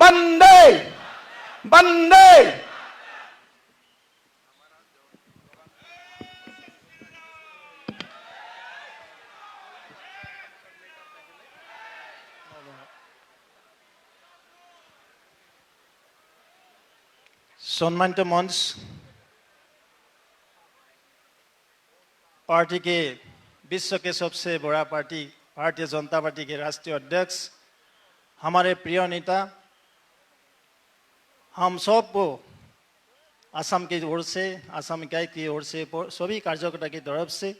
वंदे वंदे। सम्मानित मंच, पार्टी के विश्व के सबसे बड़ा पार्टी भारतीय जनता पार्टी के राष्ट्रीय अध्यक्ष, हमारे प्रिय नेता, हम सबको असम की ओर से, असम इकाई की ओर से, सभी कार्यकर्ता की तरफ से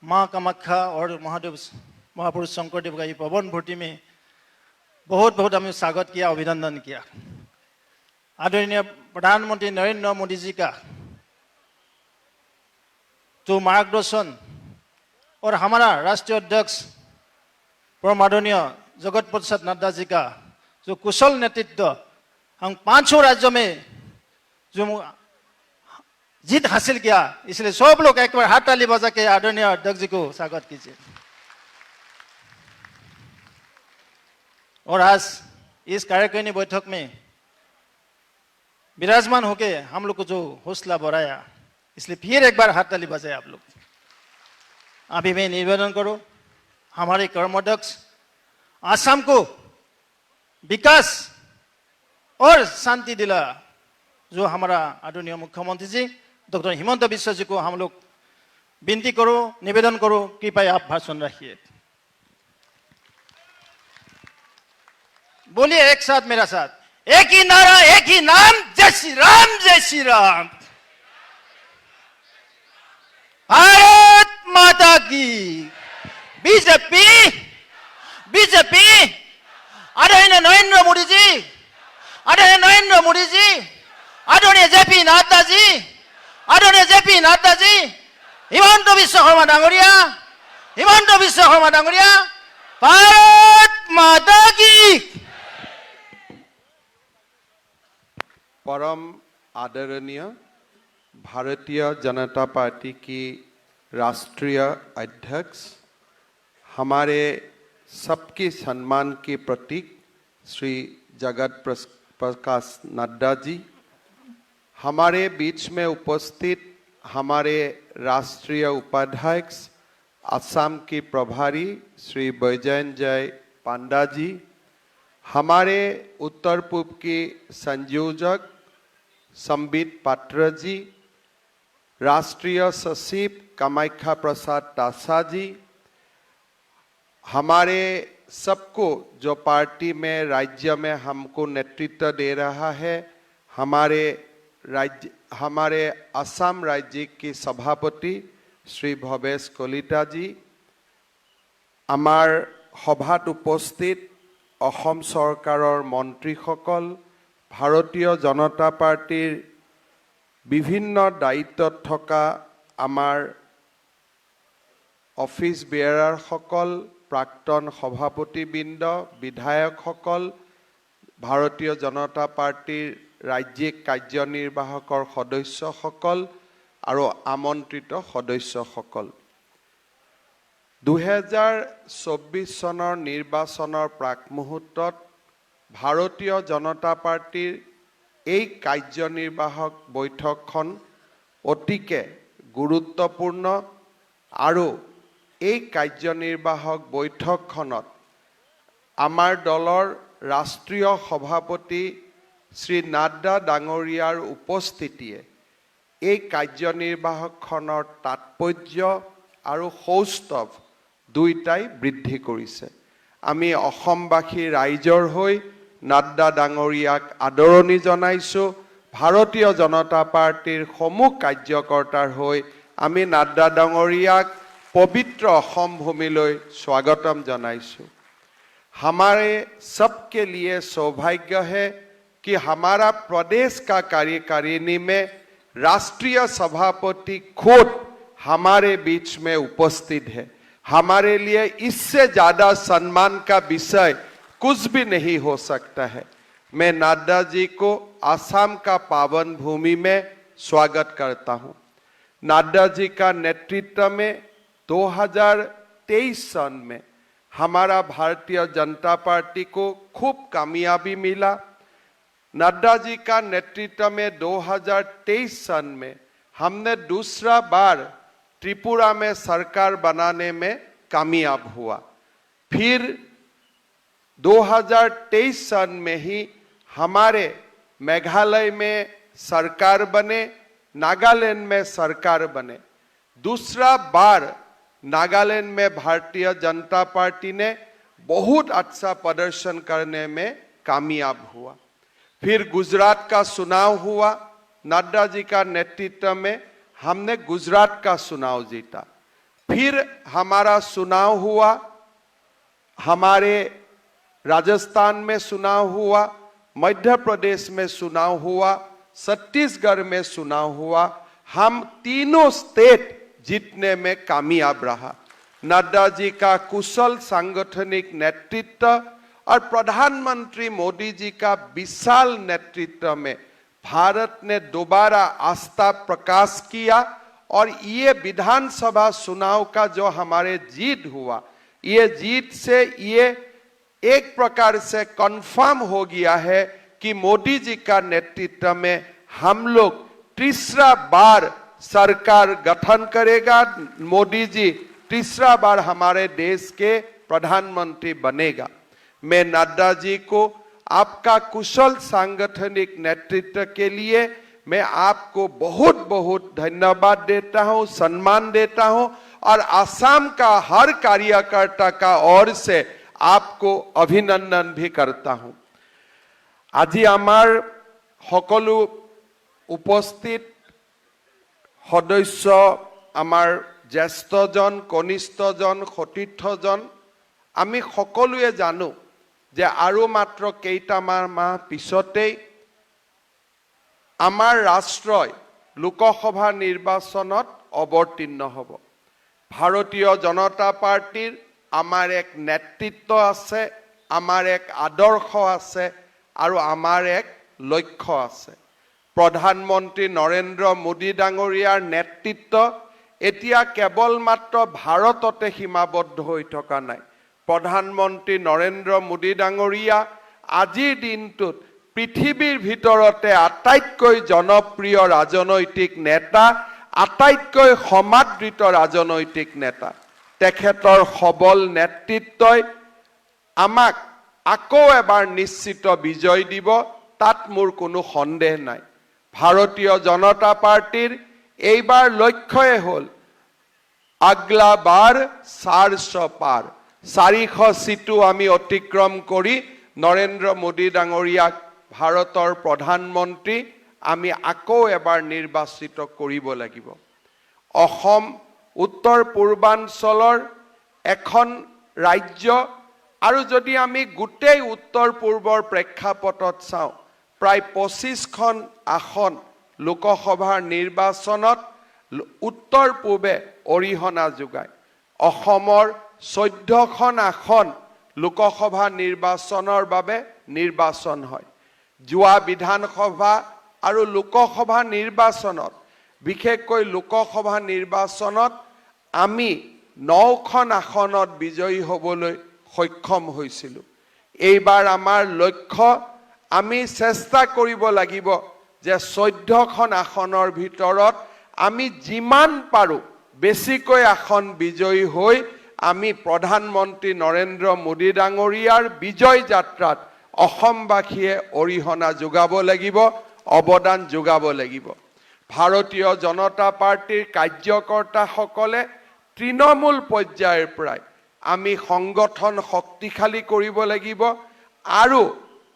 माँ कामाख्या और महादेव महापुरुष शंकरदेव का ये पवन भर्ती में बहुत बहुत हमें स्वागत किया, अभिनंदन किया। आदरणीय प्रधानमंत्री नरेंद्र मोदी जी का जो मार्गदर्शन और हमारा राष्ट्रीय अध्यक्ष परम आदरणीय जगत प्रसाद नड्डा जी का जो कुशल नेतृत्व, हम 5 राज्यों में जो जीत हासिल किया, इसलिए सब लोग एक बार हाथ ताली बजा के आदरणीय अध्यक्ष जी को स्वागत कीजिए। और आज इस कार्यकारिणी बैठक में विराजमान होके हम लोग को जो हौसला बढ़ाया, इसलिए फिर एक बार हाथ ताली बजाए आप लोग। अभी मैं निवेदन करूं, हमारे कर्मोदक्ष आसाम को विकास और शांति दिला जो हमारा आदरणीय मुख्यमंत्री जी डॉक्टर हिमंत बिश्व जी को हम लोग विनती करो, निवेदन करो, कृपया आप भाषण रखिए। बोलिए एक साथ मेरा साथ, एक ही नारा, एक ही नाम, जय श्री राम, जय श्री राम। भारत माता की। बीजेपी बीजेपी आदरणीय नरेंद्र मोदी जी, आदरणीय नरेंद्र मोदी जी, आदरणीय जेपी नड्डा जी, आदरणीय जेपी नड्डा जी, हिमंत बिश्व शर्मा डांगरिया, हिमंत बिश्व शर्मा डांगरिया, भारत माता की। परम आदरणीय भारतीय जनता पार्टी की राष्ट्रीय अध्यक्ष, हमारे सबके सम्मान के प्रतीक श्री जगत प्रकाश नड्डा जी, हमारे बीच में उपस्थित हमारे राष्ट्रीय उपाध्यक्ष असम के प्रभारी श्री बैजयंत पांडा जी, हमारे उत्तर पूर्व के संयोजक संबित पात्र जी, राष्ट्रीय सचिव कामाख्या प्रसाद तासा जी, हमारे सबको जो पार्टी में राज्य में हमको नेतृत्व दे रहा है, हमारे असम राज्य के सभापति श्री भवेश कलिता जी, आमार सभात उपस्थित असम सरकारों मंत्री सकल, भारतीय जनता पार्टीर विभिन्न दायित्व थका आमार ऑफिस बेयारार सकल, प्राक्तन सभापतिबृंद, विधायक सकल, भारतीय जनता पार्टीर राज्यिक कार्यनिर्वाहकर सदस्य सकल और आमंत्रित सदस्य सकल, 2024 सनर निर्वाचনৰ प्राक मुहूर्तत भारतीय जनता पार्टीर এই কাৰ্যনিৰ্বাহক বৈঠকখন অতিকে গুৰুত্বপূৰ্ণ আৰু এই কাৰ্যনিৰ্বাহক বৈঠকখনত আমাৰ দলৰ ৰাষ্ট্ৰীয় সভাপতি শ্ৰী নাড্ডা ডাঙৰীয়াৰ উপস্থিতিয়ে এই কাৰ্যনিৰ্বাহকখনৰ তাৎপৰ্য আৰু সৌষ্ঠৱ দুইটাই বৃদ্ধি কৰিছে। আমি অসমবাসী ৰাইজৰ হৈ নাড্ডা ডাঙৰীয়াক আদৰণি জনাইছো। ভাৰতীয় জনতা পাৰ্টিৰ সমূহ কাৰ্যকৰ্তাৰ হৈ আমি নাড্ডা ডাঙৰীয়াক पवित्र असम भूमिলৈ स्वागतम जनाइछु। हमारे सबके लिए सौभाग्य है कि हमारा प्रदेश का कार्यकारिणी में राष्ट्रीय सभापति खुद हमारे बीच में उपस्थित है। हमारे लिए इससे ज्यादा सम्मान का विषय कुछ भी नहीं हो सकता है। मैं नड्डा जी को असम का पावन भूमि में स्वागत करता हूँ। नड्डा जी का नेतृत्व में 2023 सन में हमारा भारतीय जनता पार्टी को खूब कामयाबी मिला। नड्डा जी का नेतृत्व में 2023 सन में हमने दूसरा बार त्रिपुरा में सरकार बनाने में कामयाब हुआ। फिर 2023 सन में ही हमारे मेघालय में सरकार बने, नागालैंड में सरकार बने। दूसरा बार नागालैंड में भारतीय जनता पार्टी ने बहुत अच्छा प्रदर्शन करने में कामयाब हुआ। फिर गुजरात का चुनाव हुआ, नड्डा जी का नेतृत्व में हमने गुजरात का चुनाव जीता। फिर हमारा चुनाव हुआ, हमारे राजस्थान में चुनाव हुआ, मध्य प्रदेश में चुनाव हुआ, छत्तीसगढ़ में चुनाव हुआ। हम तीनों स्टेट जीतने में कामयाब रहा। नड्डा जी का कुशल सांगठनिक नेतृत्व और प्रधानमंत्री मोदी जी का विशाल नेतृत्व में भारत ने दोबारा आस्था प्रकाश किया और ये विधानसभा चुनाव का जो हमारे जीत हुआ, ये जीत से ये एक प्रकार से कंफर्म हो गया है कि मोदी जी का नेतृत्व में हम लोग तीसरा बार सरकार गठन करेगा। मोदी जी तीसरा बार हमारे देश के प्रधानमंत्री बनेगा। मैं नड्डा जी को आपका कुशल सांगठनिक नेतृत्व के लिए मैं आपको बहुत बहुत धन्यवाद देता हूं, सम्मान देता हूं और आसाम का हर कार्यकर्ता का ओर से आपको अभिनंदन भी करता हूं। আজি আমাৰ সকলো উপস্থিত সদস্য, আমাৰ জ্যেষ্ঠজন, কনিষ্ঠজন, সতীৰ্থজন, আমি সকলোৱে জানো যে আৰু মাত্ৰ কেইটামান মাহ পিছতেই আমাৰ ৰাষ্ট্ৰই লোকসভা নিৰ্বাচনত অৱতীৰ্ণ হ'ব। ভাৰতীয় জনতা পাৰ্টিৰ আমাৰ এক নেতৃত্ব আছে, আমাৰ এক আদৰ্শ আছে আৰু আমাৰ এক লক্ষ্য আছে। প্ৰধানমন্ত্ৰী নৰেন্দ্ৰ মোদী ডাঙৰীয়াৰ নেতৃত্ব এতিয়া কেৱল মাত্ৰ ভাৰততে সীমাবদ্ধ হৈ থকা নাই। প্ৰধানমন্ত্ৰী নৰেন্দ্ৰ মোদী ডাঙৰীয়া আজিৰ দিনটোত পৃথিৱীৰ ভিতৰতে আটাইতকৈ জনপ্ৰিয় ৰাজনৈতিক নেতা, আটাইতকৈ সমাদৃত ৰাজনৈতিক নেতা। তেখেতৰ সবল নেতৃত্বই আমাক আকৌ এবাৰ নিশ্চিত বিজয় দিব, তাত মোৰ কোনো সন্দেহ নাই। ভাৰতীয় জনতা পাৰ্টিৰ এইবাৰ লক্ষ্যই হ'ল আগলা বাৰ 400 পাৰ, 400 সিটো আমি অতিক্ৰম কৰি নৰেন্দ্ৰ মোদী ডাঙৰীয়াক ভাৰতৰ প্ৰধানমন্ত্ৰী আমি আকৌ এবাৰ নিৰ্বাচিত কৰিব লাগিব। অসম উত্তৰ পূৰ্বাঞ্চলৰ এখন ৰাজ্য আৰু যদি আমি গোটেই উত্তৰ পূৰ্বৰ প্ৰেক্ষাপটত চাওঁ, প্ৰায় 25খন আসন লোকসভাৰ নিৰ্বাচনত উত্তৰ পূবে অৰিহণা যোগায়। অসমৰ 14খন আসন লোকসভা নিৰ্বাচনৰ বাবে নিৰ্বাচন হয়। যোৱা বিধানসভা আৰু লোকসভা নিৰ্বাচনত, বিশেষকৈ লোকসভা নিৰ্বাচনত আমি 9খন আসনত বিজয়ী হ'বলৈ সক্ষম হৈছিলোঁ। এইবাৰ আমাৰ লক্ষ্য, আমি চেষ্টা কৰিব লাগিব যে 14খন আসনৰ ভিতৰত আমি যিমান পাৰোঁ বেছিকৈ আসন বিজয়ী হৈ আমি প্ৰধানমন্ত্ৰী নৰেন্দ্ৰ মোদী ডাঙৰীয়াৰ বিজয় যাত্ৰাত অসমবাসীয়ে অৰিহণা যোগাব লাগিব, অৱদান যোগাব লাগিব। ভাৰতীয় জনতা পাৰ্টিৰ কাৰ্যকৰ্তাসকলে তৃণমূল পৰ্যায়ৰ পৰাই আমি সংগঠন শক্তিশালী কৰিব লাগিব আৰু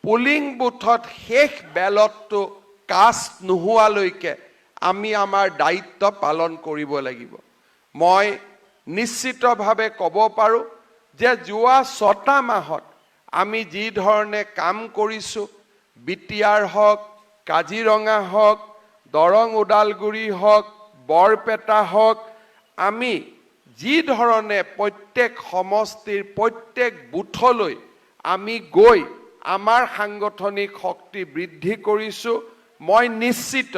পোলিং বুথত শেষ বেলটটো কাষ্ট নোহোৱালৈকে আমি আমাৰ দায়িত্ব পালন কৰিব লাগিব। মই নিশ্চিতভাৱে ক'ব পাৰোঁ যে যোৱা 6টা মাহত আমি যি ধৰণে কাম কৰিছোঁ, বিটিআৰ হওক, কাজিৰঙা হওক, দৰং ওদালগুৰি হওক, বৰপেটা হওক, আমি যি ধৰণে প্ৰত্যেক সমষ্টিৰ প্ৰত্যেক বুথলৈ আমি গৈ আমাৰ সাংগঠনিক শক্তি বৃদ্ধি কৰিছোঁ, মই নিশ্চিত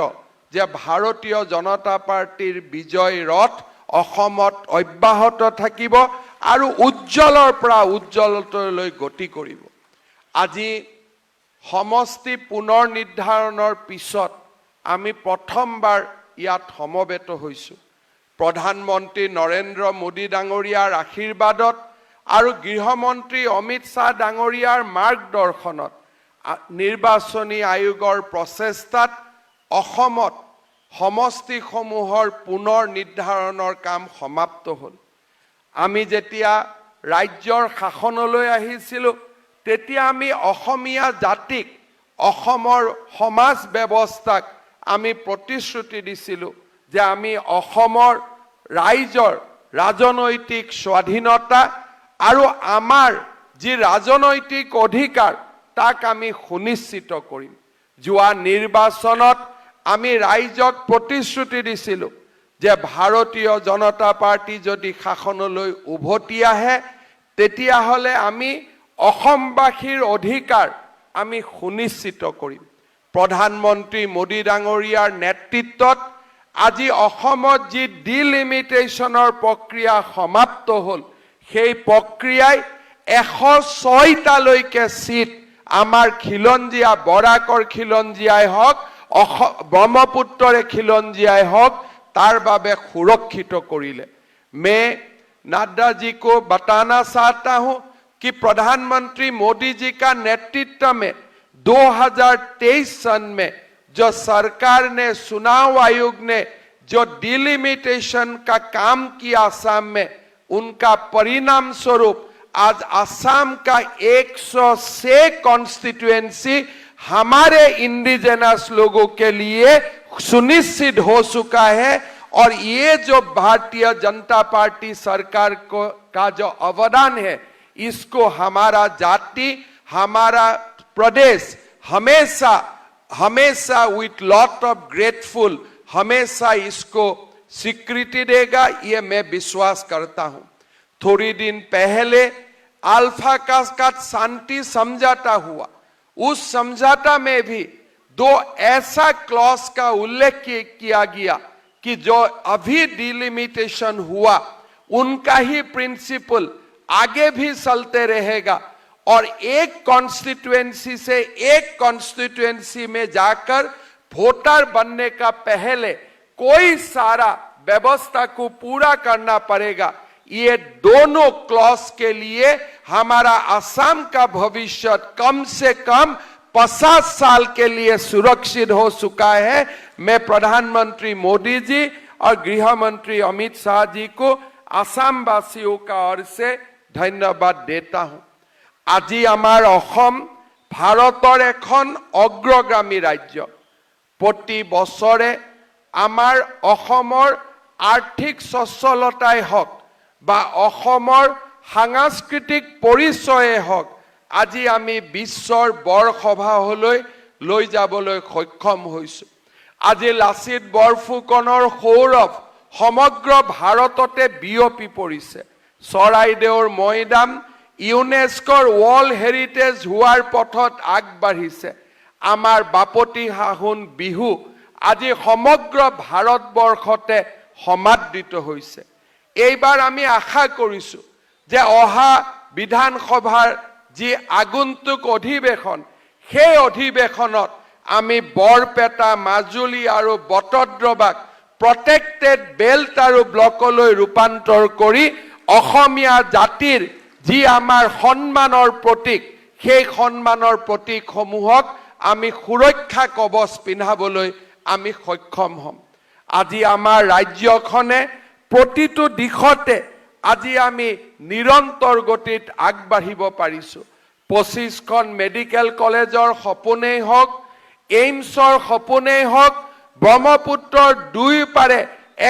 যে ভাৰতীয় জনতা পাৰ্টিৰ বিজয় ৰথ অসমত অব্যাহত থাকিব আৰু উজ্জ্বলৰ পৰা উজ্জ্বলতালৈ গতি কৰিব। আজি সমষ্টি পুনৰ নিৰ্ধাৰণৰ পিছত আমি প্ৰথমবাৰ ইয়াত সমবেত হৈছো। প্ৰধানমন্ত্ৰী নৰেন্দ্ৰ মোদী ডাঙৰীয়াৰ আশীৰ্বাদত আৰু গৃহমন্ত্ৰী অমিত শ্বাহ ডাঙৰীয়াৰ মাৰ্গদৰ্শনত নিৰ্বাচনী আয়োগৰ প্ৰচেষ্টাত অসমত সমষ্টিসমূহৰ পুনৰ নিৰ্ধাৰণৰ কাম সমাপ্ত হ'ল। আমি যেতিয়া ৰাজ্যৰ শাসনলৈ আহিছিলোঁ তেতিয়া আমি অসমীয়া জাতিক অসমৰ সমাজ ব্যৱস্থাক আমি প্ৰতিশ্ৰুতি দিছিলোঁ যে আমি অসমৰ ৰাইজৰ ৰাজনৈতিক স্বাধীনতা আৰু আমাৰ যি ৰাজনৈতিক অধিকাৰ তাক আমি সুনিশ্চিত কৰিম। যোৱা নিৰ্বাচনত আমি ৰাইজক প্ৰতিশ্ৰুতি দিছিলোঁ যে ভাৰতীয় জনতা পাৰ্টি যদি শাসনলৈ উভতি আহে তেতিয়াহ'লে আমি অসমবাসীৰ অধিকাৰ আমি সুনিশ্চিত কৰিম। প্ৰধানমন্ত্ৰী মোদী ডাঙৰীয়াৰ নেতৃত্বত আজি অসমত যি ডিলিমিটেশ্যনৰ প্ৰক্ৰিয়া সমাপ্ত হ'ল সেই প্ৰক্ৰিয়াই 106টালৈকে চিট আমাৰ খিলঞ্জীয়া বৰাকৰ খিলঞ্জীয়াই হওক ব্ৰহ্মপুত্ৰৰে খিলঞ্জীয়াই হওক তাৰ বাবে সুৰক্ষিত কৰিলে। मैं नड्डा जी को बताना चाहता हूं कि प्रधानमंत्री मोदी जी का नेतृत्व में 2023 सन में जो सरकार ने चुनाव आयोग ने जो डिलिमिटेशन का काम किया असम में उनका परिणाम स्वरूप आज असम का 106 कॉन्स्टिट्यूएंसी हमारे इंडिजिनस लोगों के लिए सुनिश्चित हो चुका है। और ये जो भारतीय जनता पार्टी सरकार को का जो अवदान है इसको हमारा जाति हमारा प्रदेश हमेशा हमेशा विथ लॉट ऑफ ग्रेटफुल हमेशा इसको स्वीकृति देगा, ये मैं विश्वास करता हूं। थोड़ी दिन पहले अल्फा का शांति समझौता हुआ, उस समझौता में भी 2 ऐसा क्लॉज का उल्लेख किया गया कि जो अभी डिलिमिटेशन हुआ उनका ही प्रिंसिपल आगे भी चलते रहेगा और एक कॉन्स्टिट्यूएंसी से एक कॉन्स्टिट्यूएंसी में जाकर वोटर बनने का पहले कोई सारा व्यवस्था को पूरा करना पड़ेगा। ये दोनों क्लॉज के लिए हमारा असम का भविष्य कम से कम 50 साल के लिए सुरक्षित हो चुका है। मैं प्रधानमंत्री मोदी जी और गृह मंत्री अमित शाह जी को असम वासियों का ओर से धन्यवाद देता हूं। আজি আমাৰ অসম ভাৰতৰ এখন অগ্ৰগামী ৰাজ্য। প্ৰতি বছৰে আমাৰ অসমৰ আৰ্থিক সচ্ছলতাই হওক বা অসমৰ সাংস্কৃতিক পৰিচয়ে হওক আজি আমি বিশ্বৰ বৰসভালৈ লৈ যাবলৈ সক্ষম হৈছো। আজি লাচিত বৰফুকনৰ সৌৰভ সমগ্ৰ ভাৰততে বিয়পি পৰিছে। চৰাইদেউৰ মৈদাম ইউনেস্কোৰ ৱৰ্ল্ড হেৰিটেজ হোৱাৰ পথত আগবাঢ়িছে। আমাৰ বাপতি সাহোন বিহু আজি সমগ্ৰ ভাৰতবৰ্ষতে সমাদৃত হৈছে। এইবাৰ আমি আশা কৰিছো যে অহা বিধানসভাৰ যি আগন্তুক অধিৱেশন সেই অধিৱেশনত আমি বৰপেটা মাজুলী আৰু বটদ্ৰৱাক প্ৰটেক্টেড বেল্ট আৰু ব্লকলৈ ৰূপান্তৰ কৰি অসমীয়া জাতিৰ যি আমাৰ সন্মানৰ প্ৰতীক সেই সন্মানৰ প্ৰতীকসমূহক আমি সুৰক্ষা কৱচ পিন্ধাবলৈ আমি সক্ষম হ'ম। আজি আমাৰ ৰাজ্যখনে প্ৰতিটো দিশতে আজি আমি নিৰন্তৰ গতিত আগবাঢ়িব পাৰিছো। 25খন মেডিকেল কলেজৰ সপোনেই হওক, এইমছৰ সপোনেই হওক, ব্ৰহ্মপুত্ৰৰ দুয়োপাৰে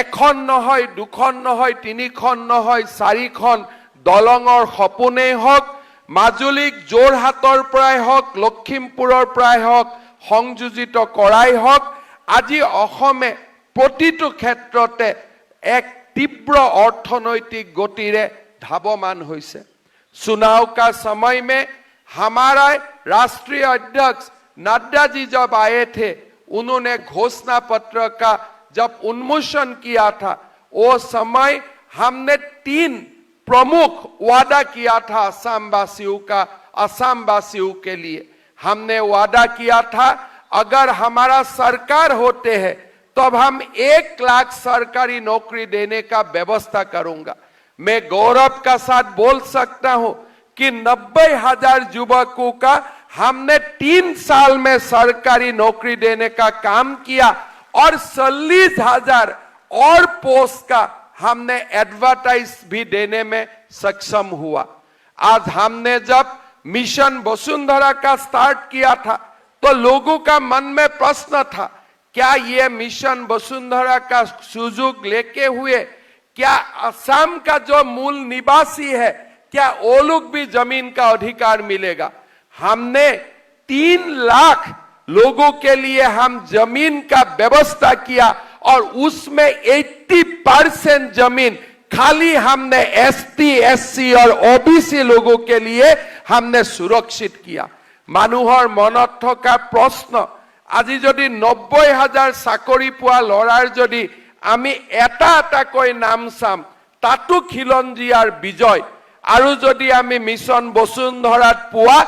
এখন নহয়, দুখন নহয়, তিনিখন নহয়, 4খন দলঙৰ সপোনেই হওক, মাজুলীক যোৰহাটৰ পৰাই হওক, লখিমপুৰৰ পৰাই হওক সংযোজিত কৰাই হওক, আজি অসমে প্ৰতিটো ক্ষেত্ৰতে এক तीव्र अर्थनैतिक गतिरे धावमान होइसे। चुनाव का समय में हमारा राष्ट्रीय अध्यक्ष नड्डा जी जब आए थे उन्होंने घोषणा पत्र का जब उन्मोचन किया था वो समय हमने 3 प्रमुख वादा किया था असम वासियों के लिए। हमने वादा किया था अगर हमारा सरकार होते हैं तो अब हम 1 लाख सरकारी नौकरी देने का व्यवस्था करूंगा। मैं गौरव का साथ बोल सकता हूं कि 90,000 युवकों का हमने 3 साल में सरकारी नौकरी देने का काम किया और 40,000 और पोस्ट का हमने एडवर्टाइज भी देने में सक्षम हुआ। आज हमने जब मिशन वसुंधरा का स्टार्ट किया था तो लोगों का मन में प्रश्न था, क्या ये मिशन वसुंधरा का सुयोग लेके हुए क्या असम का जो मूल निवासी है क्या वो लोग भी जमीन का अधिकार मिलेगा? हमने 3 लाख लोगों के लिए हम जमीन का व्यवस्था किया और उसमें 80% जमीन खाली हमने एसटी, एससी और ओबीसी लोगों के लिए हमने सुरक्षित किया। মানুহৰ মনত থকা প্ৰশ্ন, আজি যদি 90,000 চাকৰি পোৱা লৰাৰ যদি আমি এটা এটাকৈ নাম চাম তাতো খিলঞ্জীয়াৰ বিজয়, আৰু যদি আমি মিছন বসুন্ধৰাত পোৱা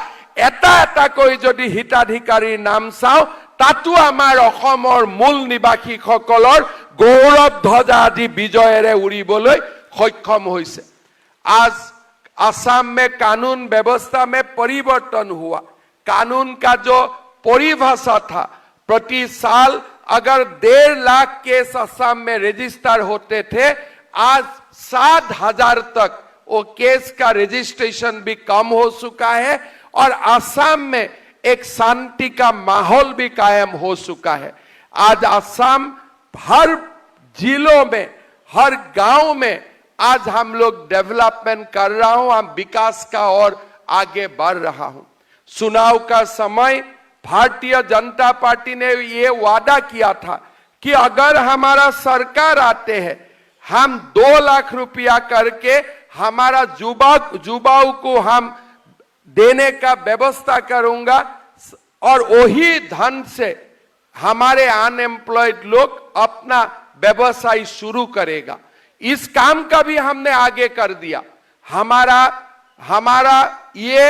এটা এটাকৈ যদি হিতাধিকাৰীৰ নাম চাওঁ তাতো আমাৰ অসমৰ মূল নিবাসীসকলৰ গৌৰৱ ধ্বজা আদি বিজয়েৰে উৰিবলৈ সক্ষম হৈছে। आज असम में कानून व्यवस्था में परिवर्तन हुआ। कानून का जो परिभाषा था, प्रति साल अगर 1.5 लाख केस असम में रजिस्टर होते थे, आज 7,000 तक वो केस का रजिस्ट्रेशन भी कम हो चुका है और असम में एक शांति का माहौल भी कायम हो चुका है। आज असम हर जिलों में, हर गांव में आज हम लोग डेवलपमेंट कर रहा हूं, हम विकास का और आगे बढ़ रहा हूं। चुनाव का समय भारतीय जनता पार्टी ने ये वादा किया था कि अगर हमारा सरकार आते हैं हम 2 लाख रुपया करके हमारा युवाओं को हम देने का व्यवस्था करूंगा और वही धन से हमारे अनएम्प्लॉयड लोग अपना व्यवसाय शुरू करेगा। इस काम का भी हमने आगे कर दिया। हमारा ये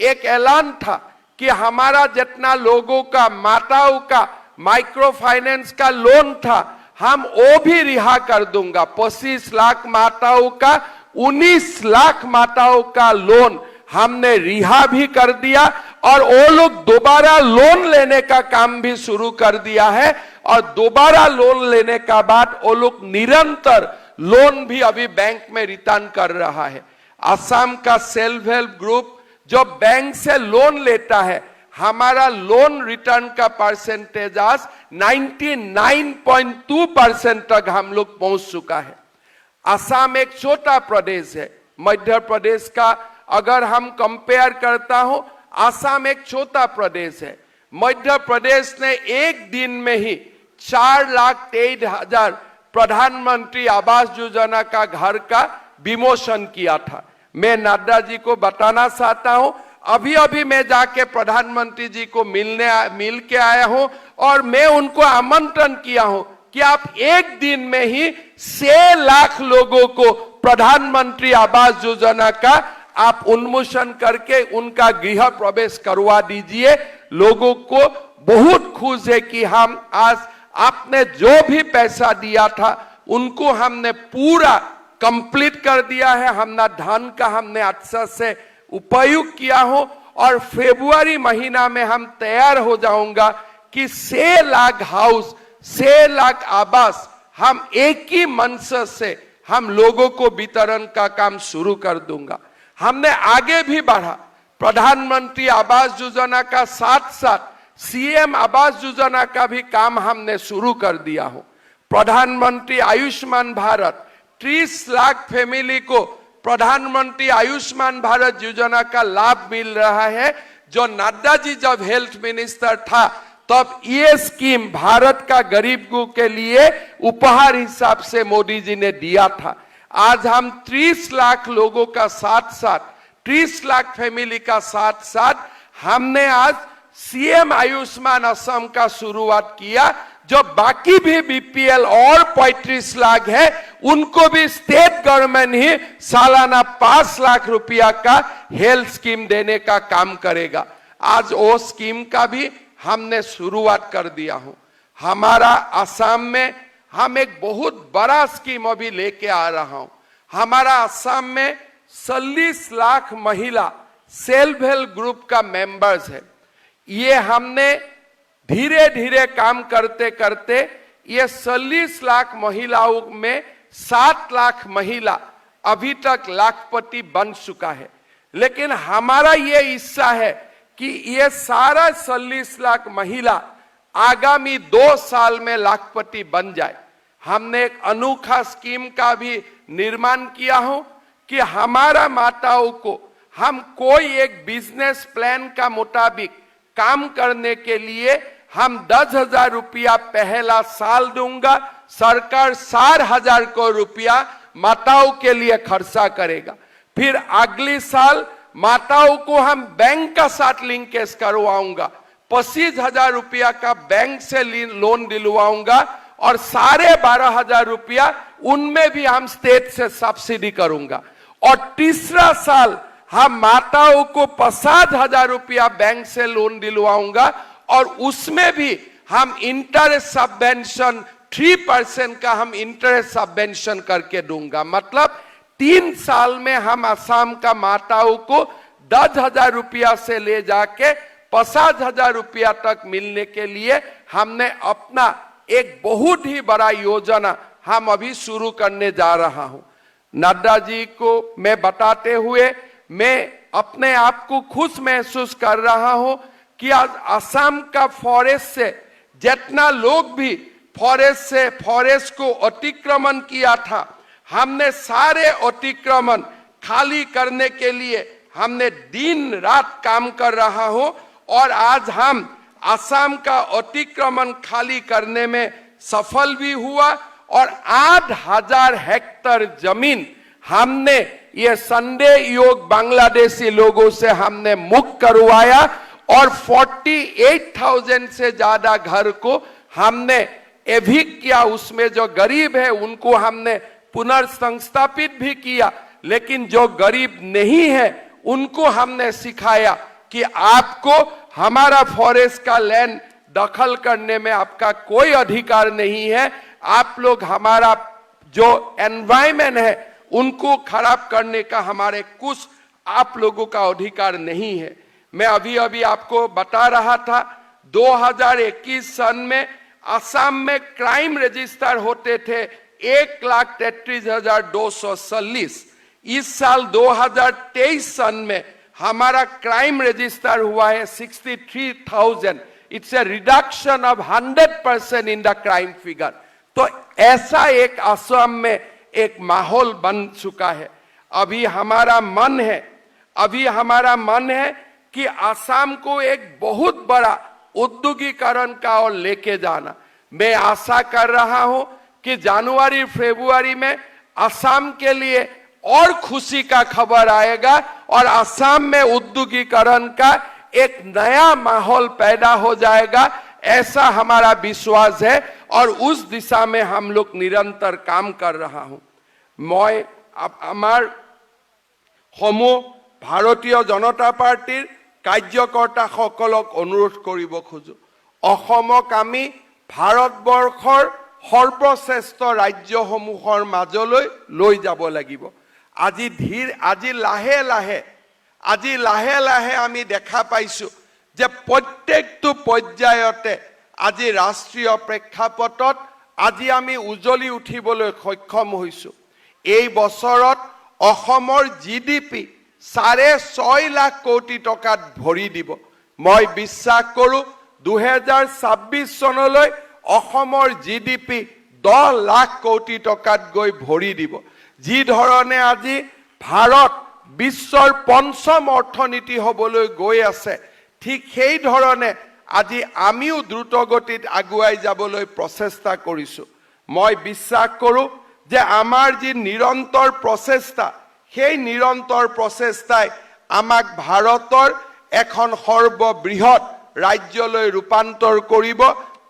एक ऐलान था कि हमारा जितना लोगों का, माताओं का माइक्रो फाइनेंस का लोन था हम वो भी रिहा कर दूंगा। 25 लाख माताओं का, 19 लाख माताओं का लोन हमने रिहा भी कर दिया और वो लोग दोबारा लोन लेने का काम भी शुरू कर दिया है और दोबारा लोन लेने का बाद वो लोग निरंतर लोन भी अभी बैंक में रिटर्न कर रहा है। असम का सेल्फ हेल्प ग्रुप जो बैंक से लोन लेता है, हमारा लोन रिटर्न का परसेंटेज आज 99.2% तक हम लोग पहुंच चुका है। असम एक छोटा प्रदेश है, मध्य प्रदेश का अगर हम कंपेयर करता हूं, असम एक छोटा प्रदेश है। मध्य प्रदेश ने एक दिन में ही 4,23,000 प्रधानमंत्री आवास योजना का घर का विमोचन किया था। मैं नड्डा जी को बताना चाहता हूं, अभी अभी मैं जाके प्रधानमंत्री जी को मिल के आया हूं और मैं उनको आमंत्रण किया हूं कि आप एक दिन में ही 6 लाख लोगों को प्रधानमंत्री आवास योजना का आप उन्मोचन करके उनका गृह प्रवेश करवा दीजिए। लोगों को बहुत खुश है कि हम आज आपने जो भी पैसा दिया था उनको हमने पूरा कंप्लीट कर दिया है। हमने धन का हमने अच्छा से उपयोग किया हो और फरवरी महीना में हम तैयार हो जाऊंगा कि 6 लाख हाउस, 6 लाख आवास हम एक ही मंच से हम लोगों को वितरण का काम शुरू कर दूंगा। हमने आगे भी बढ़ा, प्रधानमंत्री आवास योजना का साथ साथ सीएम आवास योजना का भी काम हमने शुरू कर दिया हो। प्रधानमंत्री आयुष्मान भारत, 30 लाख फैमिली को प्रधानमंत्री आयुष्मान भारत योजना का लाभ मिल रहा है। जो नड्डा जी जब हेल्थ मिनिस्टर था तब ये स्कीम भारत का गरीबों के लिए उपहार हिसाब से मोदी जी ने दिया था। आज हम 30 लाख लोगों का साथ साथ, 30 लाख फैमिली का साथ साथ हमने आज सीएम आयुष्मान असम का शुरुआत किया। जो बाकी भी बीपीएल और 35 लाख है उनको भी स्टेट गवर्नमेंट ही सालाना 5 लाख रुपया का हेल्थ स्कीम देने का काम करेगा। आज वो स्कीम का भी हमने शुरुआत कर दिया हूं। हमारा असम में हम एक बहुत बड़ा स्कीम अभी लेके आ रहा हूं। हमारा असम में 40 लाख महिला सेल्फ हेल्प ग्रुप का मेंबर्स है। ये हमने धीरे धीरे काम करते करते ये 40 लाख महिलाओं में 7 लाख महिला अभी तक लाखपति बन चुका है। लेकिन हमारा ये हिस्सा है कि ये सारा 40 लाख महिला आगामी 2 साल में लाखपति बन जाए। हमने एक अनोखा स्कीम का भी निर्माण किया हो कि हमारा माताओं को हम कोई एक बिजनेस प्लान का मुताबिक काम करने के लिए हम 10,000 रुपया पहला साल दूंगा, सरकार 4,000 को रुपया माताओं के लिए खर्चा करेगा। फिर अगले साल माताओं को हम बैंक का साथ लिंकेज करवाऊंगा, 25,000 रुपया का बैंक से लोन दिलवाऊंगा और 12,500 रुपया उनमें भी हम स्टेट से सब्सिडी करूंगा। और तीसरा साल हम माताओं को 50,000 रुपया बैंक से लोन दिलवाऊंगा और उसमें भी हम इंटरेस्ट सबवेंशन 3% का हम इंटरेस्ट सबवेंशन करके दूंगा। मतलब 3 साल में हम असम का माताओं को 10,000 रुपया से ले जाके 50,000 रुपया तक मिलने के लिए हमने अपना एक बहुत ही बड़ा योजना हम अभी शुरू करने जा रहा हूं। नड्डा जी को मैं बताते हुए मैं अपने आप को खुश महसूस कर रहा हूं कि आज असम का फॉरेस्ट से जितना लोग भी फॉरेस्ट को अतिक्रमण किया था, हमने सारे अतिक्रमण खाली करने के लिए हमने दिन रात काम कर रहा हूं और आज हम असम का अतिक्रमण खाली करने में सफल भी हुआ और 8,000 हेक्टेयर जमीन हमने ये संडे योग बांग्लादेशी लोगों से हमने मुक्त करवाया और 48,000 से ज्यादा घर को हमने एविक्ट किया। उसमें जो गरीब है उनको हमने पुनर्संस्थापित भी किया, लेकिन जो गरीब नहीं है उनको हमने सिखाया कि आपको हमारा फॉरेस्ट का लैंड दखल करने में आपका कोई अधिकार नहीं है। आप लोग हमारा जो एनवायरमेंट है उनको खराब करने का हमारे कुछ आप लोगों का अधिकार नहीं है। मैं अभी अभी आपको बता रहा था 2021 सन में असम में क्राइम रजिस्टर होते थे 1,33,240। इस साल 2023 सन में हमारा क्राइम रजिस्टर हुआ है 63,000। It's a reduction of 100% in the crime figure. तो ऐसा एक असम में एक माहौल बन चुका है। अभी हमारा मन है कि असम को एक बहुत बड़ा औद्योगिकरण का ओर लेके जाना। मैं आशा कर रहा हूं कि जनवरी फरवरी में असम के लिए और खुशी का खबर आएगा और असम में औद्योगिकरण का एक नया माहौल पैदा हो जाएगा, ऐसा हमारा विश्वास है और उस दिशा में हम लोग निरंतर काम कर रहा हूं। मैं आमार भारतीय जनता पार्टीर कार्यकर्ता सकलक अनुरोध करिब खोजो, अসমक आमी भारतवर्षर सर्वश्रेष्ठ राज्यসমূहर माजলৈ লৈ যাব লাগিব। আজি লাহে লাহে আমি দেখা পাইছো যে প্ৰত্যেকটো পৰ্যায়তে আজি ৰাষ্ট্ৰীয় প্ৰেক্ষাপটত আজি আমি উজলি উঠিবলৈ সক্ষম হৈছো। এই বছৰত অসমৰ জিডিপি 6.5 লাখ কোটি টকাত ভৰি দিব। মই বিশ্বাস কৰো 2026 চনলৈ অসমৰ জিডিপি 10 লাখ কোটি টকাত গৈ ভৰি দিব। যি ধৰণে আজি ভাৰত বিশ্বৰ পঞ্চম অৰ্থনীতি হবলৈ গৈ আছে, ঠিক সেই ধৰণে আজি আমিও দ্ৰুতগতিত আগুৱাই যাবলৈ প্ৰচেষ্টা কৰিছো। মই বিশ্বাস কৰো যে আমাৰ যি নিৰন্তৰ প্ৰচেষ্টা, সেই নিৰন্তৰ প্ৰচেষ্টাই আমাক ভাৰতৰ এখন সৰ্ববৃহৎ ৰাজ্যলৈ ৰূপান্তৰ কৰিব,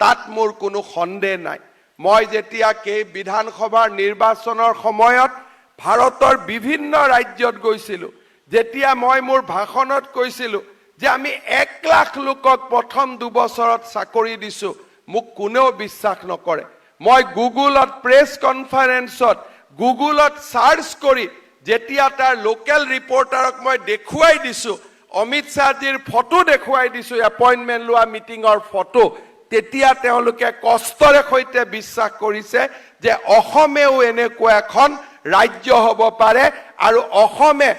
তাত মোৰ কোনো সন্দেহ নাই। মই যেতিয়া বিধানসভাৰ নিৰ্বাচনৰ সময়ত ভাৰতৰ বিভিন্ন ৰাজ্যত গৈছিলো, যেতিয়া মই মোৰ ভাষণত কৈছিলো যে আমি 1 লাখ লোকক প্ৰথম 2 বছৰত চাকৰি দিছো মোক কোনেও বিশ্বাস নকৰে মই গুগলত প্ৰেছ কনফাৰেন্সত গুগলত সাৰ্চ কৰি যেতিয়া তাৰ লোকেল ৰিপৰ্টাৰক মই দেখুৱাই দিছো অমিত শাহজীৰ ফটো দেখুৱাই দিছো এপইন্টমেন্ট লোৱা মিটিঙৰ ফটো তেতিয়া তেওঁলোকে কষ্টৰে সৈতে বিশ্বাস কৰিছে যে অসমেও এনেকুৱা এখন ৰাজ্য হ'ব পাৰে আৰু অসমে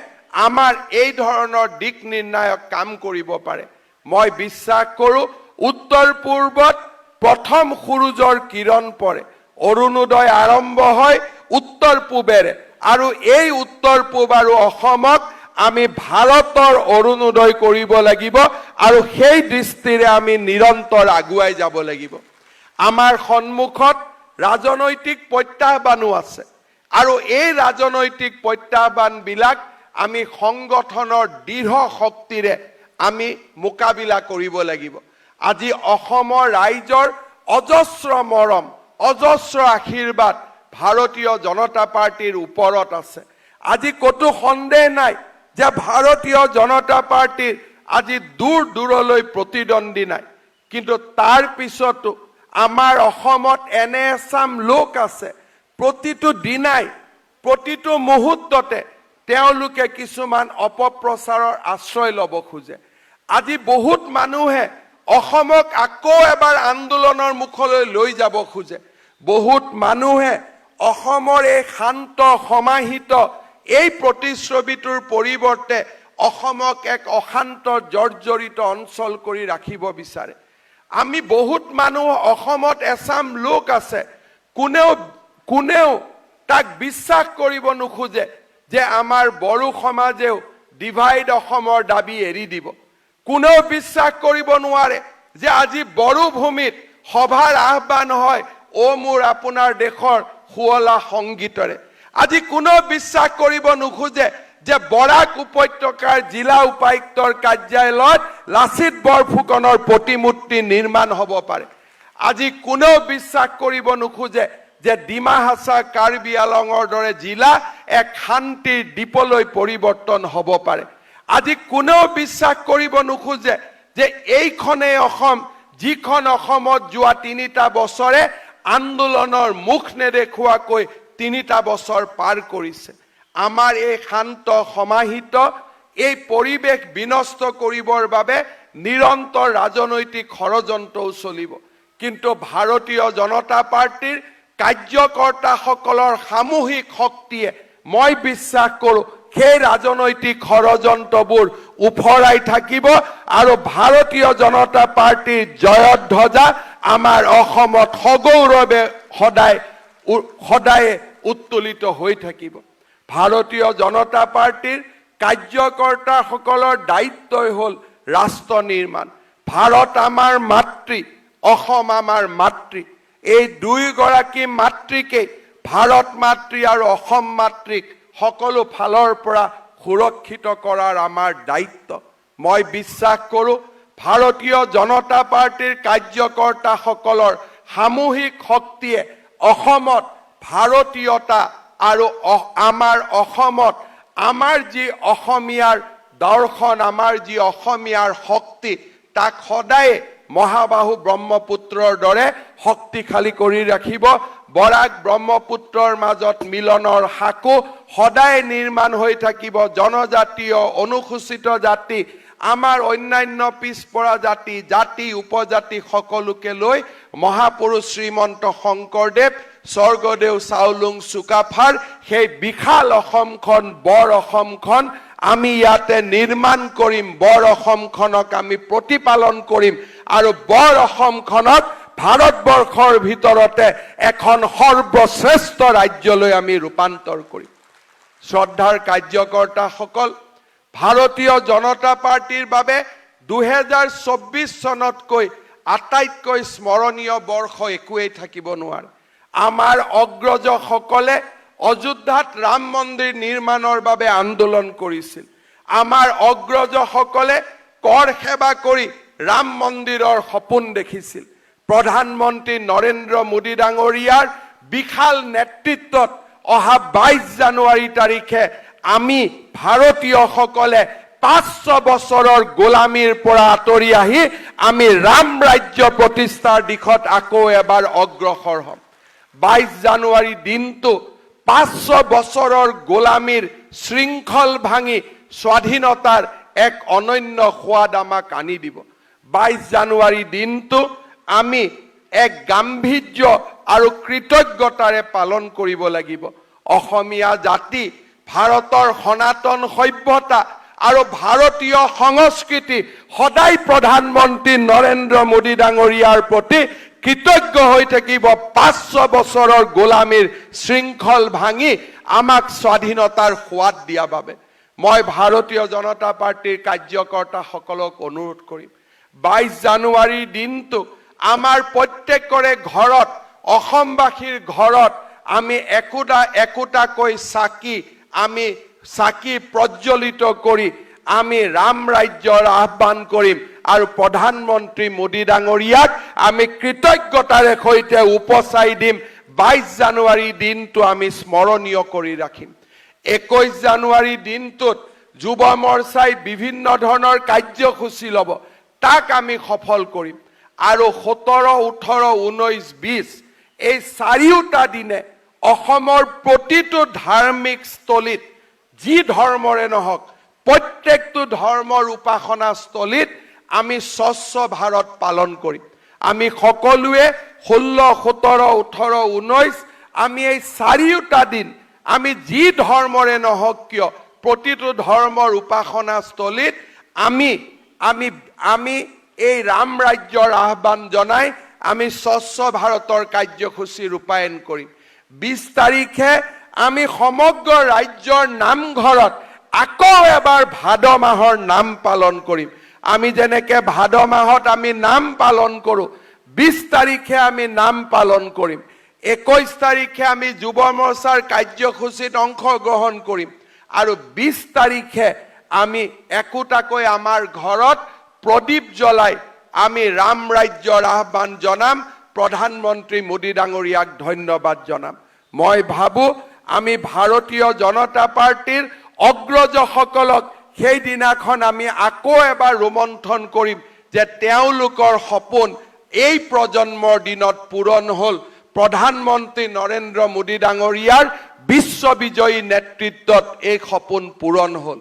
আমাৰ এই ধৰণৰ দিক নিৰ্ণায়ক কাম কৰিব পাৰে মই বিশ্বাস কৰো উত্তৰ পূৰ্বত প্ৰথম সূৰুজৰ কিৰণ পৰে অৰুণোদয় আৰম্ভ হয় উত্তৰ পূবেৰে আৰু এই উত্তৰ পূব আৰু অসমক আমি ভাৰতৰ অৰুণোদয় কৰিব লাগিব আৰু সেই দৃষ্টিৰে আমি নিৰন্তৰ আগুৱাই যাব লাগিব আমাৰ সন্মুখত ৰাজনৈতিক প্ৰত্যাহ্বানো আছে আৰু এই ৰাজনৈতিক প্ৰত্যাহ্বানবিলাক আমি সংগঠনৰ দৃঢ় শক্তিৰে আমি মোকাবিলা কৰিব লাগিব আজি অসমৰ ৰাইজৰ অজস্ৰ মৰম অজস্ৰ আশীৰ্বাদ ভাৰতীয় জনতা পাৰ্টিৰ ওপৰত আছে আজি কতো সন্দেহ নাই যে ভাৰতীয় জনতা পাৰ্টিৰ আজি দূৰ দূৰলৈ প্ৰতিদ্বন্দ্বী নাই কিন্তু তাৰ পিছতো আমাৰ অসমত এনে এচাম লোক আছে প্ৰতিটো দিনাই প্ৰতিটো মুহূৰ্ততে তেওঁলোকে কিছুমান অপপ্ৰচাৰৰ আশ্ৰয় ল'ব খোজে আজি বহুত মানুহে অসমক আকৌ এবাৰ আন্দোলনৰ মুখলৈ লৈ যাব খোজে বহুত মানুহে অসমৰ এই শান্ত সমাহিত এই প্ৰতিশ্ৰুতিৰ পৰিৱৰ্তে অসমক এক অশান্ত জৰ্জৰিত অঞ্চল কৰি ৰাখিব বিচাৰে আমি বহুত মানুহ অসমত এচাম লোক আছে কোনেও তাক বিশ্বাস কৰিব নোখোজে যে আমাৰ বড়ো সমাজেও ডিভাইড অসমৰ দাবী এৰি দিব কোনেও বিশ্বাস কৰিব নোৱাৰে যে আজি বড়ো ভূমিত সভাৰ আহ্বান হয় ও মোৰ আপোনাৰ দেশৰ শুৱলা সংগীতৰে আজি কোনেও বিশ্বাস কৰিব নোখোজে যে বৰাক উপত্যকাৰ জিলা উপায়ুক্তৰ কাৰ্যালয়ত লাচিত বৰফুকনৰ প্ৰতিমূৰ্তি নিৰ্মাণ হ'ব পাৰে আজি কোনেও বিশ্বাস কৰিব নোখোজে যে ডিমা হাছা কাৰ্বি আলঙৰ দৰে জিলা এক শান্তিৰ দ্বীপলৈ পৰিৱৰ্তন হ'ব পাৰে আজি কোনেও বিশ্বাস কৰিব নোখোজে যে এইখনেই অসম যিখন অসমত যোৱা 3টা বছৰে আন্দোলনৰ মুখ নেদেখুৱাকৈ 3টা বছৰ পাৰ কৰিছে আমাৰ এই শান্ত সমাহিত এই পৰিৱেশ বিনষ্ট কৰিবৰ বাবে নিৰন্তৰ ৰাজনৈতিক ষড়যন্ত্ৰও চলিব কিন্তু ভাৰতীয় জনতা পাৰ্টিৰ কাৰ্যকৰ্তাসকলৰ সামূহিক শক্তিয়ে মই বিশ্বাস কৰোঁ সেই ৰাজনৈতিক ষড়যন্ত্ৰবোৰ উফৰাই থাকিব আৰু ভাৰতীয় জনতা পাৰ্টিৰ জয়ধ্বজা আমাৰ অসমত সগৌৰৱে সদায় উত্তোলিত হৈ থাকিব ভাৰতীয় জনতা পাৰ্টিৰ কাৰ্যকৰ্তাসকলৰ দায়িত্বই হ'ল ৰাষ্ট্ৰ নিৰ্মাণ ভাৰত আমাৰ মাতৃ অসম আমাৰ মাতৃ এই দুয়োগৰাকী মাতৃকে ভাৰত মাতৃ আৰু অসম মাতৃক সকলো ফালৰ পৰা সুৰক্ষিত কৰাৰ আমাৰ দায়িত্ব মই বিশ্বাস কৰোঁ ভাৰতীয় জনতা পাৰ্টিৰ কাৰ্যকৰ্তাসকলৰ সামূহিক শক্তিয়ে অসমত ভাৰতীয়তা আৰু আমাৰ অসমত আমাৰ যি অসমীয়াৰ দৰ্শন আমাৰ যি অসমীয়াৰ শক্তি তাক সদায় মহাবাহু ব্ৰহ্মপুত্ৰৰ দৰে শক্তিশালী কৰি ৰাখিব বৰাক ব্ৰহ্মপুত্ৰৰ মাজত মিলনৰ হাকো সদায় নিৰ্মাণ হৈ থাকিব জনজাতীয় অনুসূচিত জাতি আমাৰ অন্যান্য পিছপৰা জাতি উপজাতি সকলোকে লৈ মহাপুৰুষ শ্ৰীমন্ত শংকৰদেৱ স্বৰ্গদেউ চাওলুং চুকাফাৰ সেই বিশাল অসমখন বৰ অসমখন আমি ইয়াতে নিৰ্মাণ কৰিম বৰ অসমখনক আমি প্ৰতিপালন কৰিম আৰু বৰ অসমখনক ভাৰতবৰ্ষৰ ভিতৰতে এখন সৰ্বশ্ৰেষ্ঠ ৰাজ্যলৈ আমি ৰূপান্তৰ কৰিম শ্ৰদ্ধাৰ কাৰ্যকৰ্তাসকল ভাৰতীয় জনতা পাৰ্টিৰ বাবে 2024 চনতকৈ আটাইতকৈ স্মৰণীয় বৰ্ষ একোৱেই থাকিব নোৱাৰে আমাৰ অগ্ৰজসকলে অযোধ্যাত ৰাম মন্দিৰ নিৰ্মাণৰ বাবে আন্দোলন কৰিছিল আমাৰ অগ্ৰজসকলে কৰ সেৱা কৰি ৰাম মন্দিৰৰ সপোন দেখিছিল প্ৰধানমন্ত্ৰী নৰেন্দ্ৰ মোদী ডাঙৰীয়াৰ বিশাল নেতৃত্বত অহা 22 জানুৱাৰী তাৰিখে আমি ভাৰতীয়সকলে 500 বছৰৰ গোলামীৰ পৰা আঁতৰি আহি আমি ৰাম ৰাজ্য প্ৰতিষ্ঠাৰ দিশত আকৌ এবাৰ অগ্ৰসৰ হ'ম। 22 জানুৱাৰী দিনটো 500 বছৰৰ গোলামীৰ শৃংখল ভাঙি স্বাধীনতাৰ এক অনন্য সোৱাদ আমাক আনি দিব। 22 জানুৱাৰী দিনটো আমি এক গাম্ভীৰ্য আৰু কৃতজ্ঞতাৰে পালন কৰিব লাগিব। অসমীয়া জাতি, ভাৰতৰ সনাতন সভ্যতা আৰু ভাৰতীয় সংস্কৃতি সদায় প্ৰধানমন্ত্ৰী নৰেন্দ্ৰ মোদী ডাঙৰীয়াৰ প্ৰতি কৃতজ্ঞ হৈ থাকিব। 500 বছৰৰ গোলামীৰ শৃংখল ভাঙি আমাক স্বাধীনতাৰ সোৱাদ দিয়া বাবে মই ভাৰতীয় জনতা পাৰ্টিৰ কাৰ্যকৰ্তাসকলক অনুৰোধ কৰিম, 22 জানুৱাৰীৰ দিনটো আমাৰ প্ৰত্যেকৰে ঘৰত, অসমবাসীৰ ঘৰত আমি একোটাকৈ চাকি প্ৰজ্বলিত কৰি আমি ৰাম ৰাজ্যৰ আহ্বান কৰিম আৰু প্ৰধানমন্ত্ৰী মোদী ডাঙৰীয়াক আমি কৃতজ্ঞতাৰে সৈতে উপচাই দিম। 22 জানুৱাৰী দিনটো আমি স্মৰণীয় কৰি ৰাখিম। 21 জানুৱাৰী দিনটোত যুৱ মৰ্চাই বিভিন্ন ধৰণৰ কাৰ্যসূচী ল'ব, তাক আমি সফল কৰিম। আৰু 17, 18, 19, 20 এই চাৰিওটা দিনে অসমৰ প্ৰতিটো ধাৰ্মিক স্থলীত, যি ধৰ্মৰে নহওক, প্ৰত্যেকটো ধৰ্মৰ উপাসনাস্থলীত আমি স্বচ্ছ ভাৰত পালন কৰিম। আমি সকলোৱে 16, 17, 18, 19 আমি এই চাৰিওটা দিন আমি যি ধৰ্মৰে নহওক কিয় প্ৰতিটো ধৰ্মৰ উপাসনাস্থলীত আমি এই ৰাম ৰাজ্যৰ আহ্বান জনাই আমি স্বচ্ছ ভাৰতৰ কাৰ্যসূচী ৰূপায়ণ কৰিম। 20 তাৰিখে আমি সমগ্ৰ ৰাজ্যৰ নামঘৰত আকৌ এবাৰ ভাদ মাহৰ নাম পালন কৰিম। আমি যেনেকে ভাদ মাহত আমি নাম পালন কৰোঁ, 20 তাৰিখে আমি নাম পালন কৰিম। 21 তাৰিখে আমি যুৱ মৰ্চাৰ কাৰ্যসূচীত অংশগ্ৰহণ কৰিম আৰু 20 তাৰিখে আমি একোটাকৈ আমাৰ ঘৰত প্ৰদীপ জ্বলাই আমি ৰাম ৰাজ্যৰ আহ্বান জনাম, প্ৰধানমন্ত্ৰী মোদী ডাঙৰীয়াক ধন্যবাদ জনাম। মই ভাবো আমি ভাৰতীয় জনতা পাৰ্টিৰ অগ্ৰজসকলক সেইদিনাখন আমি আকৌ এবাৰ ৰোমন্থন কৰিম যে তেওঁলোকৰ সপোন এই প্ৰজন্মৰ দিনত পূৰণ হ'ল। প্ৰধানমন্ত্ৰী নৰেন্দ্ৰ মোদী ডাঙৰীয়াৰ বিশ্ববিজয়ী নেতৃত্বত এই সপোন পূৰণ হ'ল।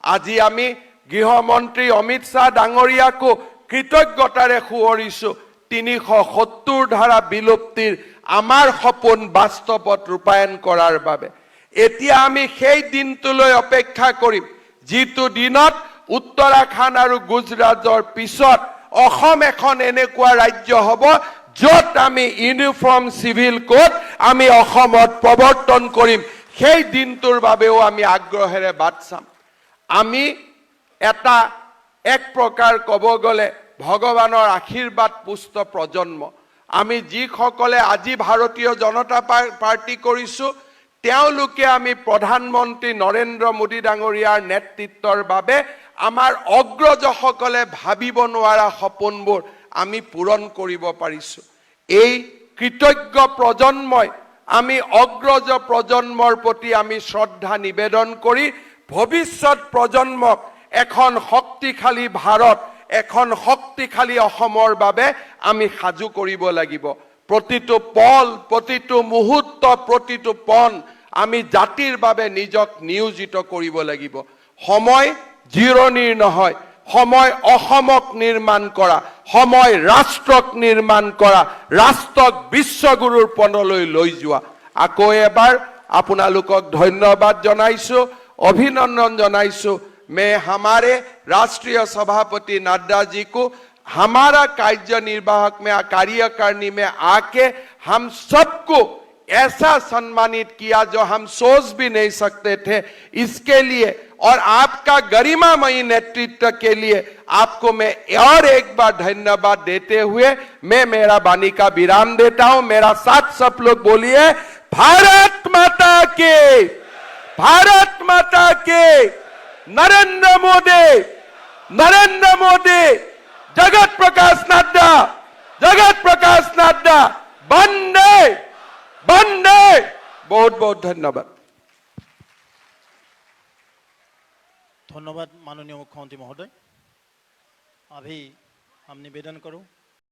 আজি আমি গৃহমন্ত্ৰী অমিত শ্বাহ ডাঙৰীয়াকো কৃতজ্ঞতাৰে সুঁৱৰিছোঁ 370 ধাৰা বিলুপ্তিৰ আমাৰ সপোন বাস্তৱত ৰূপায়ণ কৰাৰ বাবে। এতিয়া আমি সেই দিনটোলৈ অপেক্ষা কৰিম যিটো দিনত উত্তৰাখণ্ড আৰু গুজৰাটৰ পিছত অসম এখন এনেকুৱা ৰাজ্য হ'ব য'ত আমি ইউনিফৰ্ম চিভিল কোড আমি অসমত প্ৰৱৰ্তন কৰিম। সেই দিনটোৰ বাবেও আমি আগ্ৰহেৰে বাট চাম। আমি এক প্ৰকাৰ ক'ব গ'লে ভগৱানৰ আশীৰ্বাদ পুষ্ট প্ৰজন্ম। আমি যিসকলে আজি ভাৰতীয় জনতা পাৰ্টি কৰিছোঁ তেওঁলোকে আমি প্ৰধানমন্ত্ৰী নৰেন্দ্ৰ মোদী ডাঙৰীয়াৰ নেতৃত্বৰ বাবে আমাৰ অগ্ৰজসকলে ভাবিব নোৱাৰা সপোনবোৰ আমি পূৰণ কৰিব পাৰিছোঁ। এই কৃতজ্ঞ প্ৰজন্মই আমি অগ্ৰজ প্ৰজন্মৰ প্ৰতি আমি শ্ৰদ্ধা নিবেদন কৰি ভৱিষ্যত প্ৰজন্মক এখন শক্তিশালী ভাৰত, এখন শক্তিশালী অসমৰ বাবে আমি সাজু কৰিব লাগিব। প্ৰতিটো পল, প্ৰতিটো মুহূৰ্ত, প্ৰতিটো পণ আমি জাতিৰ বাবে নিজক নিয়োজিত কৰিব লাগিব। সময় জিৰণিৰ নহয়, সময় অসমক নিৰ্মাণ কৰা, সময় ৰাষ্ট্ৰক নিৰ্মাণ কৰা, ৰাষ্ট্ৰক বিশ্বগুৰুৰ পদলৈ লৈ যোৱা। আকৌ এবাৰ আপোনালোকক ধন্যবাদ জনাইছোঁ, অভিনন্দন জনাইছোঁ। मैं हमारे राष्ट्रीय सभापति नड्डा जी को हमारा कार्यनिर्वाहक में कार्यकारिणी में आके हम सबको ऐसा सम्मानित किया जो हम सोच भी नहीं सकते थे। इसके लिए और आपका गरिमामयी नेतृत्व के लिए आपको मैं और एक बार धन्यवाद देते हुए मैं मेरा वाणी का विराम देता हूं। मेरा साथ सब लोग बोलिए भारत माता के, भारत माता के, नरेंद्र मोदी, नरेंद्र मोदी, जगत प्रकाश नड्डा, जगत प्रकाश नड्डा, वंदे वंदे। बहुत बहुत धन्यवाद। धन्यवाद माननीय मुख्यमंत्री महोदय। अभी हम निवेदन करूं